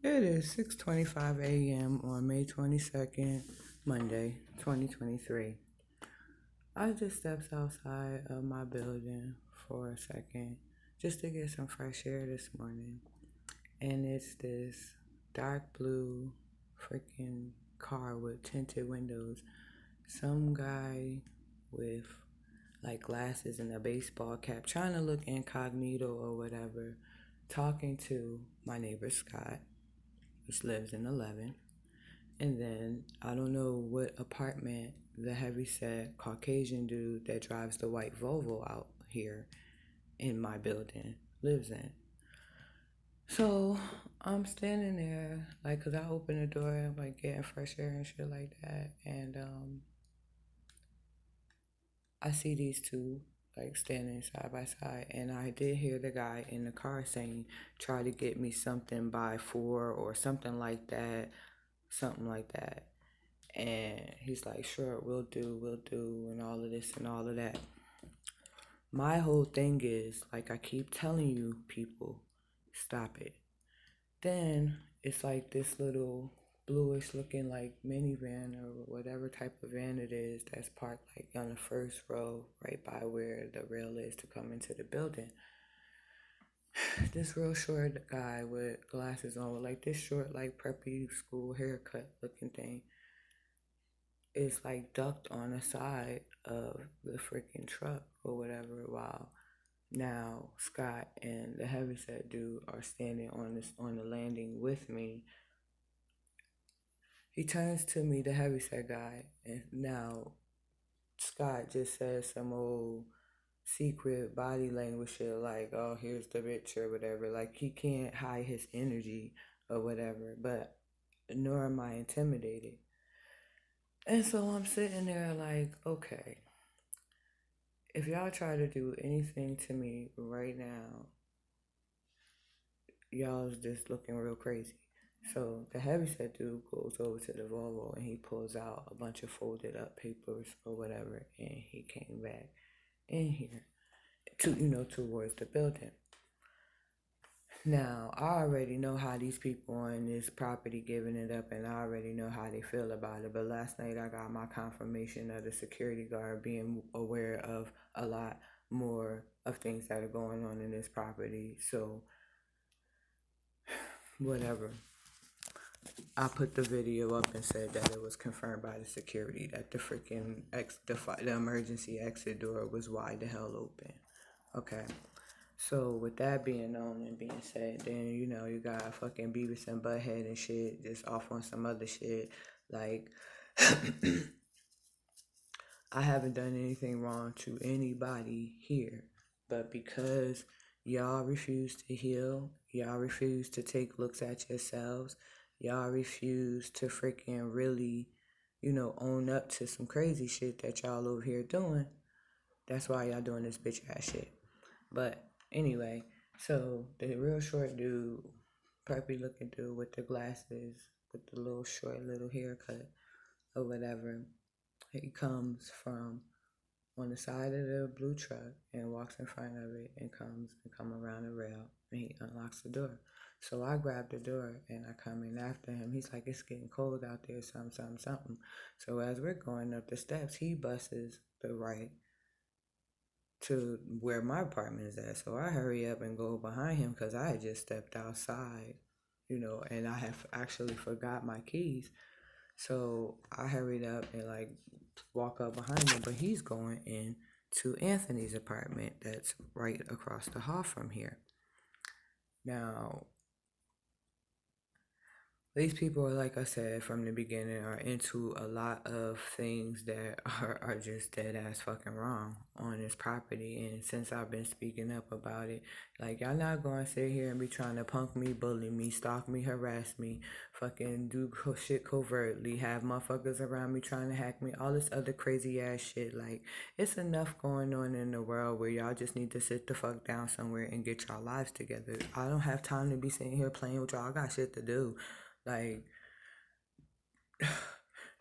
It is 6:25 a.m. on May 22nd, Monday, 2023. I just stepped outside of my building for a second just to get some fresh air this morning. And it's this dark blue freaking car with tinted windows. Some guy with like glasses and a baseball cap trying to look incognito or whatever, talking to my neighbor Scott, which lives in 11. And then I don't know what apartment the heavyset Caucasian dude that drives the white Volvo out here in my building lives in. So I'm standing there, like, cause I open the door and I'm like getting fresh air and shit like that. And I see these two like standing side by side. And I did hear the guy in the car saying, try to get me something by 4 or something like that. Something like that. And he's like, sure, we'll do, and all of this and all of that. My whole thing is, like, I keep telling you, people, stop it. Then it's like this little bluish looking, like, minivan or whatever type of van it is that's parked, like, on the first row, right by where the rail is to come into the building. This real short guy with glasses on, with, like, this short, like, preppy school haircut looking thing is like ducked on the side of the freaking truck or whatever while now Scott and the heavyset dude are standing on the landing with me. He turns to me, the heavyset guy, and now Scott just says some old secret body language shit like, oh, here's the bitch or whatever. Like he can't hide his energy or whatever, but nor am I intimidated. And so I'm sitting there like, okay, if y'all try to do anything to me right now, y'all's just looking real crazy. So the heavyset dude goes over to the Volvo and he pulls out a bunch of folded up papers or whatever, and he came back in here to towards the building. Now I already know how these people on this property giving it up, and I already know how they feel about it. But last night I got my confirmation of the security guard being aware of a lot more of things that are going on in this property. So whatever. I put the video up and said that it was confirmed by the security that the freaking the emergency exit door was wide the hell open. Okay. So with that being known and being said, then you got fucking Beavis and Butthead and shit just off on some other shit. Like I haven't done anything wrong to anybody here, but because y'all refuse to heal, y'all refuse to take looks at yourselves, y'all refuse to freaking really, own up to some crazy shit that y'all over here doing. That's why y'all doing this bitch ass shit. But anyway, so the real short dude, preppy looking dude with the glasses, with the little short little haircut or whatever, he comes from on the side of the blue truck and walks in front of it and come around the rail and he unlocks the door. So I grab the door and I come in after him. He's like, it's getting cold out there, something, something, something. So as we're going up the steps, he buses the right to where my apartment is at. So I hurry up and go behind him because I had just stepped outside, and I have actually forgot my keys. So I hurried up and like walk up behind him, but he's going in to Anthony's apartment that's right across the hall from here. Now, these people, like I said from the beginning, are into a lot of things that are just dead ass fucking wrong on this property. And since I've been speaking up about it, like y'all not going to sit here and be trying to punk me, bully me, stalk me, harass me, fucking do shit covertly, have motherfuckers around me trying to hack me, all this other crazy ass shit. Like, it's enough going on in the world where y'all just need to sit the fuck down somewhere and get y'all lives together. I don't have time to be sitting here playing with y'all. I got shit to do. Like,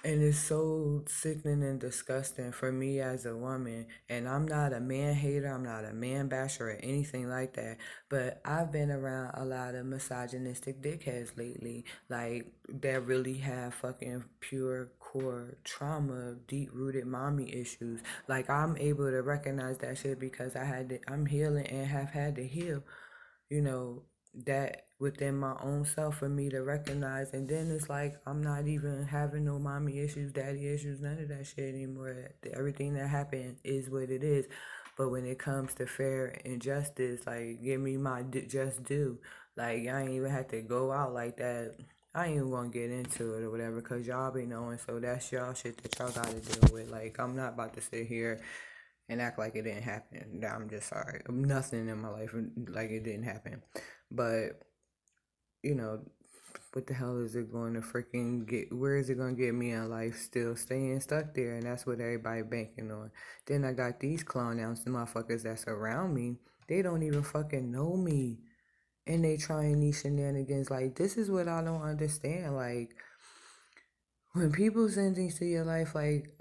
And it's so sickening and disgusting for me as a woman. And I'm not a man hater, I'm not a man basher or anything like that. But I've been around a lot of misogynistic dickheads lately, like that really have fucking pure core trauma, deep rooted mommy issues. Like I'm able to recognize that shit because I'm healing and have had to heal, you know, that within my own self for me to recognize. And then it's like I'm not even having no mommy issues, daddy issues, none of that shit anymore. Everything that happened is what it is. But when it comes to fair and justice, like give me my just due. Like I ain't even have to go out like that. I ain't even gonna get into it or whatever, cause y'all be knowing. So that's y'all shit that y'all gotta deal with. Like I'm not about to sit here and act like it didn't happen. I'm just sorry. Nothing in my life like it didn't happen. But, you know, what the hell is it going to freaking get? Where is it going to get me in life? Still staying stuck there. And that's what everybody banking on. Then I got these clown ass motherfuckers that's around me. They don't even fucking know me. And they trying these shenanigans. Like, this is what I don't understand. Like, when people send things to your life, like,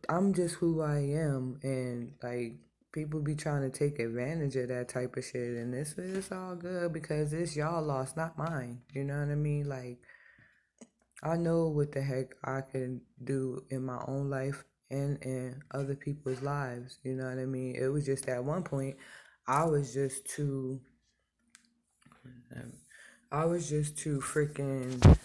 I'm just who I am, and like people be trying to take advantage of that type of shit, and it's all good because it's y'all loss, not mine. You know what I mean? Like I know what the heck I can do in my own life and in other people's lives. You know what I mean? It was just at one point, I was just too, I was just too freaking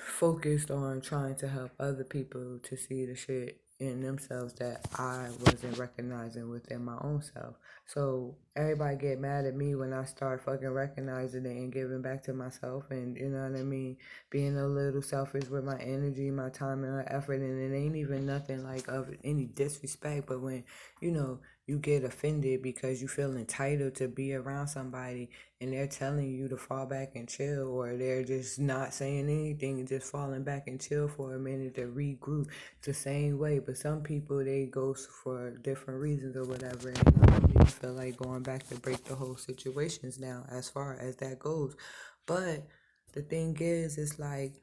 focused on trying to help other people to see the shit in themselves that I wasn't recognizing within my own self. So everybody get mad at me when I start fucking recognizing it and giving back to myself, and you know what I mean, being a little selfish with my energy, my time and my effort. And it ain't even nothing like of any disrespect, but when you know you get offended because you feel entitled to be around somebody and they're telling you to fall back and chill, or they're just not saying anything and just falling back and chill for a minute to regroup. It's the same way, but some people they go for different reasons or whatever, and I don't even feel like going back to break the whole situations now as far as that goes. But the thing is, it's like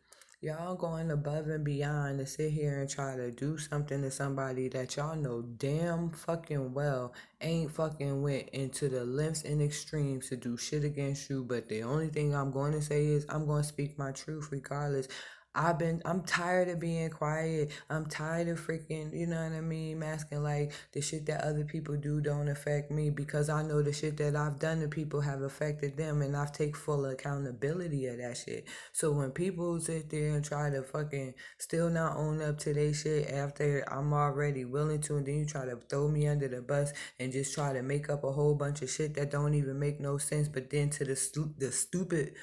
y'all going above and beyond to sit here and try to do something to somebody that y'all know damn fucking well ain't fucking went into the lengths and extremes to do shit against you. But the only thing I'm going to say is I'm going to speak my truth regardless. I'm tired of being quiet. I'm tired of freaking, you know what I mean, masking like the shit that other people do don't affect me, because I know the shit that I've done to people have affected them, and I've take full accountability of that shit. So when people sit there and try to fucking still not own up to their shit after I'm already willing to, and then you try to throw me under the bus and just try to make up a whole bunch of shit that don't even make no sense, but then to the stupid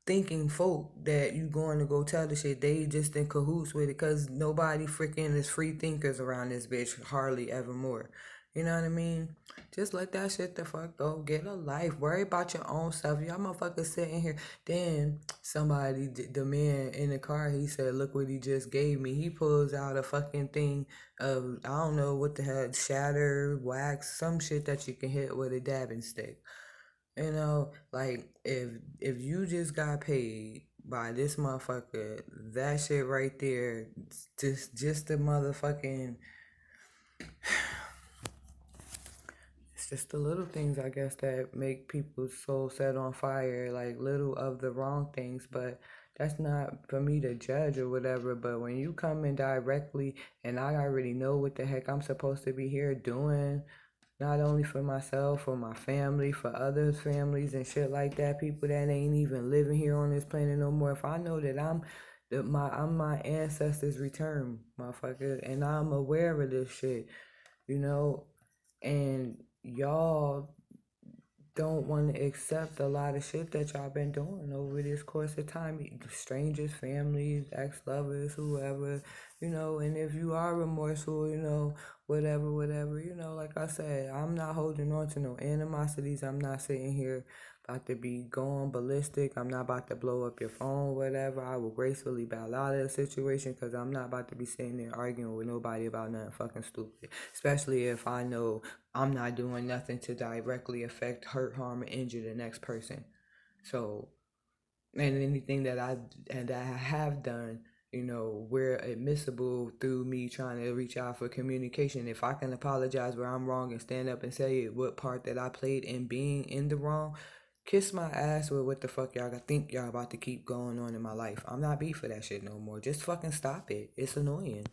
thinking folk that you going to go tell the shit, they just in cahoots with it, because nobody freaking is free thinkers around this bitch hardly ever more. You know what I mean? Just let that shit the fuck go. Get a life. Worry about your own stuff. Y'all motherfuckers sitting here. Then somebody, the man in the car, he said, "Look what he just gave me." He pulls out a fucking thing of, I don't know what the hell, shatter, wax, some shit that you can hit with a dabbing stick. You know, like if you just got paid by this motherfucker, that shit right there, just the motherfucking, it's just the little things I guess that make people's soul set on fire, like little of the wrong things, but that's not for me to judge or whatever. But when you come in directly and I already know what the heck I'm supposed to be here doing, not only for myself, for my family, for others' families and shit like that, people that ain't even living here on this planet no more. If I know that I'm my ancestors' return, motherfucker, and I'm aware of this shit, you know, and y'all don't want to accept a lot of shit that y'all been doing over this course of time. Strangers, families, ex-lovers, whoever, you know, and if you are remorseful, you know, whatever, you know, like I said, I'm not holding on to no animosities. I'm not sitting here about to be going ballistic. I'm not about to blow up your phone, whatever. I will gracefully bow out of the situation, because I'm not about to be sitting there arguing with nobody about nothing fucking stupid. Especially if I know I'm not doing nothing to directly affect, hurt, harm, or injure the next person. So, and anything that I have done, we're admissible through me trying to reach out for communication. If I can apologize where I'm wrong and stand up and say what part that I played in being in the wrong, kiss my ass with what the fuck y'all think y'all about to keep going on in my life. I'm not beef for that shit no more. Just fucking stop it. It's annoying.